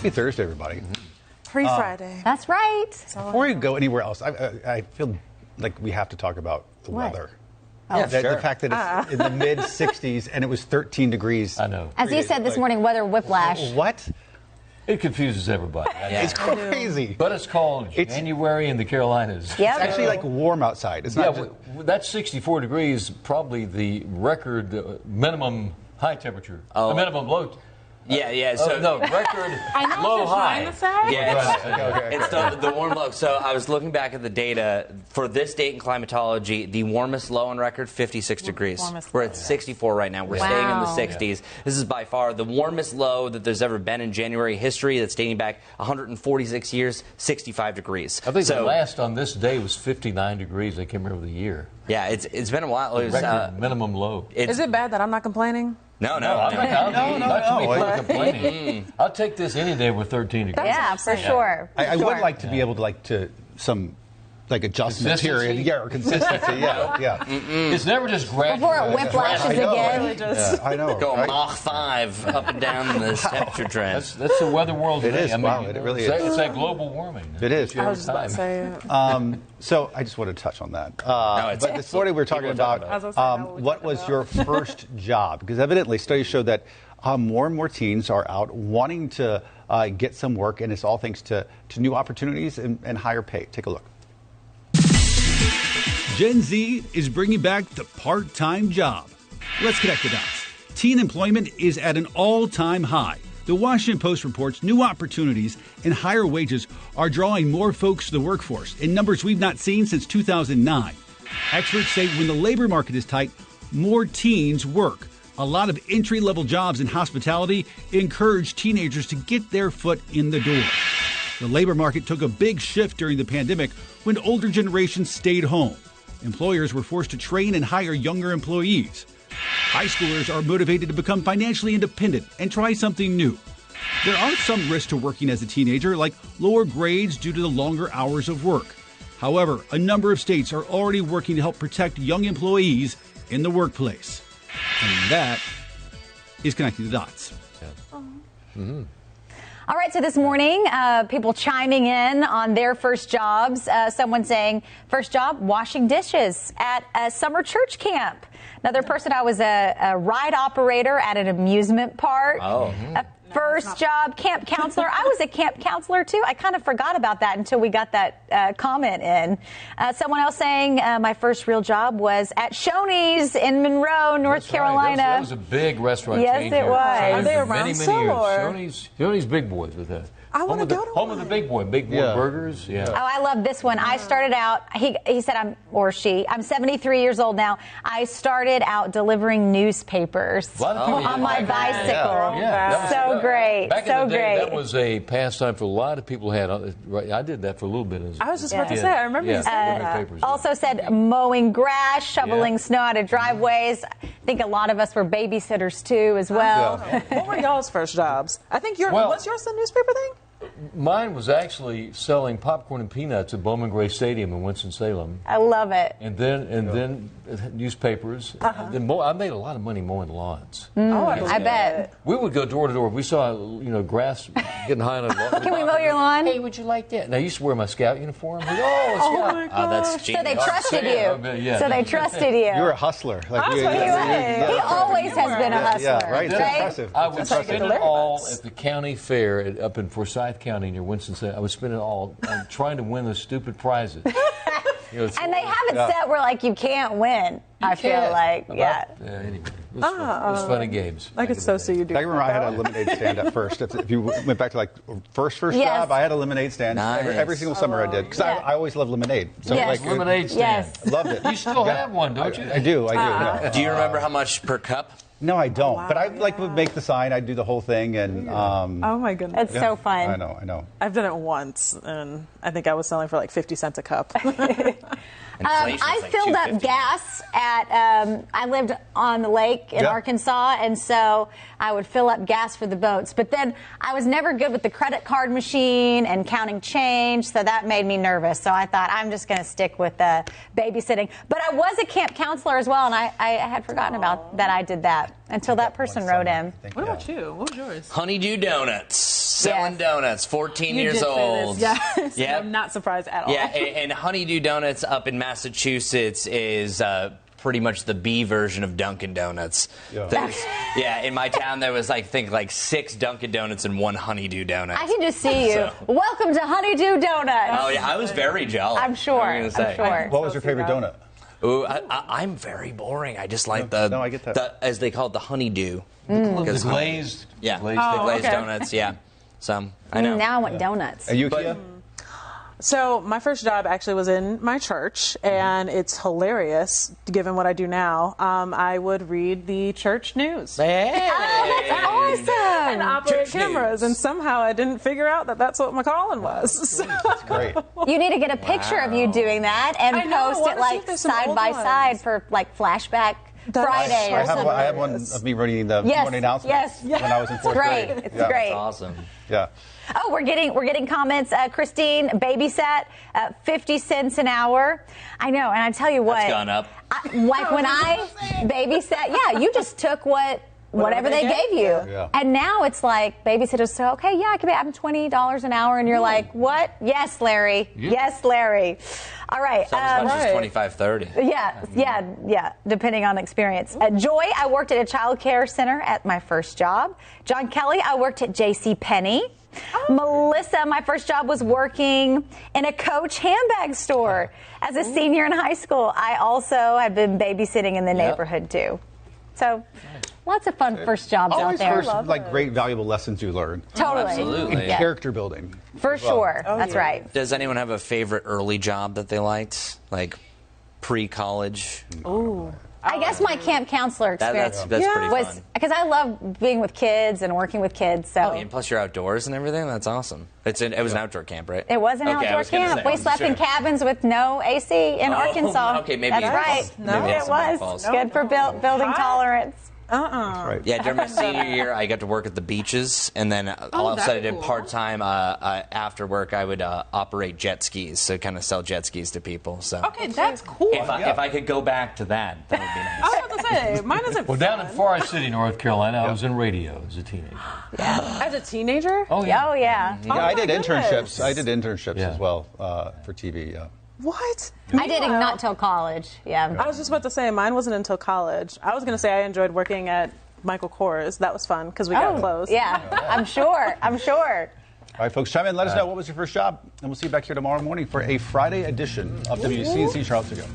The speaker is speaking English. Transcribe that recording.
Happy Thursday, everybody. Pre-Friday. That's right. Before we go anywhere else, I feel like we have to talk about the weather. Yeah, The fact that it's in the mid 60s and it was 13 degrees. I know. As you said this morning, weather whiplash. What? It confuses everybody. It's crazy. But it's called January in the Carolinas. Yep. It's actually like warm outside. It's not That's 64 degrees, probably the record minimum high temperature. The minimum low. Yeah. So no, record low high. Yeah, it's the warm low. So I was looking back at the data for this date in climatology. The warmest low on record, 56 degrees. We're at 64 right now. We're staying in the 60s. This is by far the warmest low that there's ever been in January history. That's dating back 146 years, 65 degrees. I think the last on this day was 59 degrees. I can't remember the year. Yeah, it's been a while. It was, record minimum low. Is it bad that I'm not complaining? No. Complaining. I'll take this any day with 13 degrees. Yeah, for sure. I would like to be able to some adjustment period, or consistency, It's never just gradual. Before it whiplashes again. I know. Go Mach 5 up and down this temperature trend. That's the weather world today. It is. Wow, it really is. It's like global warming. It is. I was just about to say. So I just wanted to touch on that. But this morning we were talking about what was your first job? Because evidently studies show that more and more teens are out wanting to get some work, and it's all thanks to new opportunities and higher pay. Take a look. Gen Z is bringing back the part-time job. Let's connect the dots. Teen employment is at an all-time high. The Washington Post reports new opportunities and higher wages are drawing more folks to the workforce in numbers we've not seen since 2009. Experts say when the labor market is tight, more teens work. A lot of entry-level jobs in hospitality encourage teenagers to get their foot in the door. The labor market took a big shift during the pandemic when older generations stayed home. Employers were forced to train and hire younger employees. High schoolers are motivated to become financially independent and try something new. There are some risks to working as a teenager, like lower grades due to the longer hours of work. However, a number of states are already working to help protect young employees in the workplace. And that is Connecting the Dots. All right, so this morning, people chiming in on their first jobs. Someone saying, first job, washing dishes at a summer church camp. Another person, I was a ride operator at an amusement park. A first job, camp counselor. I was a camp counselor, too. I kind of forgot about that until we got that comment in. Someone else saying, my first real job was at Shoney's in Monroe, North Carolina. That was a big restaurant chain. Yes, it was. Are they around still, years. Shoney's big boys with that. I want to go to home of the Big Boy Burgers. Yeah. Oh, I love this one. I started out, he said I'm 73 years old now. I started out delivering newspapers on my bicycle. So great. Back in the day, that was a pastime for a lot of people. I did that for a little bit. I was just about to say, I remember you saying that. Also said mowing grass, shoveling snow out of driveways. I think a lot of us were babysitters too as well. What were y'all's first jobs? I think was yours the newspaper thing? Mine was actually selling popcorn and peanuts at Bowman Gray Stadium in Winston-Salem. I love it. And then newspapers. Then I made a lot of money mowing lawns. I bet. We would go door to door. We saw grass getting high on the lawn. Can we mow your lawn? Hey, would you like that? And I used to wear my scout uniform. Scout. That's genius. So they trusted you. So they trusted you. You're a hustler. He always has been a hustler. Yeah, right. It's impressive. I would spend it all at the county fair up in Forsyth County near Winston-Salem. I would spend it all trying to win those stupid prizes. And they have it set where you can't win. I feel like, anyway, it was fun and games. I could so see you do. I remember I had a lemonade stand at first. If you went back to first job, I had a lemonade stand every single summer I did because I always loved lemonade. So lemonade stand. Loved it. You still have one, don't you? I do. Do you remember how much per cup? No, I don't. But I would make the sign. I'd do the whole thing, and oh my goodness, it's so fun. I know. I've done it once, and I think I was selling for 50 cents a cup. I filled up gas at, I lived on the lake in Arkansas, and so I would fill up gas for the boats. But then I was never good with the credit card machine and counting change, so that made me nervous. So I thought, I'm just going to stick with babysitting. But I was a camp counselor as well, and I had forgotten about that I did that until that person wrote in. What about you? What was yours? Honeydew Donuts. Selling donuts, 14 years old. Yes. Yeah. I'm not surprised at all. Yeah, and Honeydew Donuts up in Massachusetts is pretty much the B version of Dunkin' Donuts. Yeah, in my town there was like 6 Dunkin' Donuts and 1 Honeydew Donut. I can just see you. Welcome to Honeydew Donuts. Oh yeah, I was very jealous. I'm sure. I'm sure. What was your favorite donut? Ooh, I'm very boring. I just like the I get that. as they call it, the honeydew. The glazed. Yeah, glazed, the glazed donuts. Yeah, so I know. Now I want donuts. And you, Kia? So my first job actually was in my church, and it's hilarious given what I do now. I would read the church news. Hey. Oh, that's awesome. And operate cameras, and somehow I didn't figure out that that's what my calling was. So. That's great. You need to get a picture of you doing that and post it side by side for flashback Friday or something. I have one of me reading the morning announcements when I was in 4th grade. It's great. That's awesome. Yeah. Oh, we're getting comments. Christine babysat 50 cents an hour. I know, and I tell you what, That's gone up. Like when I babysat, you just took whatever they gave you. Yeah. And now it's like babysitters say, okay, I can be having $20 an hour, and you're like, what? Yes, Larry. Yeah. Yes, Larry. All right. Some as much as 25, 30. Yeah, depending on experience. Joy, I worked at a child care center at my first job. John Kelly, I worked at J.C. Penney. Melissa, my first job was working in a Coach handbag store as a senior in high school. I also had been babysitting in the neighborhood too. So lots of fun first jobs out there. Always great, valuable lessons you learn. Totally. Absolutely. And character building. For sure. That's right. Does anyone have a favorite early job that they liked, like pre-college? Ooh. I guess my camp counselor experience that's pretty fun. because I love being with kids and working with kids. So and plus you're outdoors and everything. That's awesome. It was an outdoor camp, right? It was an outdoor camp. We slept in cabins with no AC in Arkansas. Okay, maybe that's right. No, it was good for building tolerance. Right. Yeah, during my senior year, I got to work at the beaches, and then all of a sudden I did part-time after work. I would operate jet skis, so kind of sell jet skis to people. So okay, that's cool. If I could go back to that would be nice. I was about to say, mine isn't Well, down in Forest City, North Carolina, I was in radio as a teenager. As a teenager? Oh, yeah. Oh, yeah. I did internships. I did internships as well for TV, What? I did it not till college. Yeah. I was just about to say mine wasn't until college. I was going to say I enjoyed working at Michael Kors. That was fun because we got close. Yeah, I'm sure. All right, folks, chime in. Let us know what was your first job, and we'll see you back here tomorrow morning for a Friday edition of WCNC Charlotte To Go.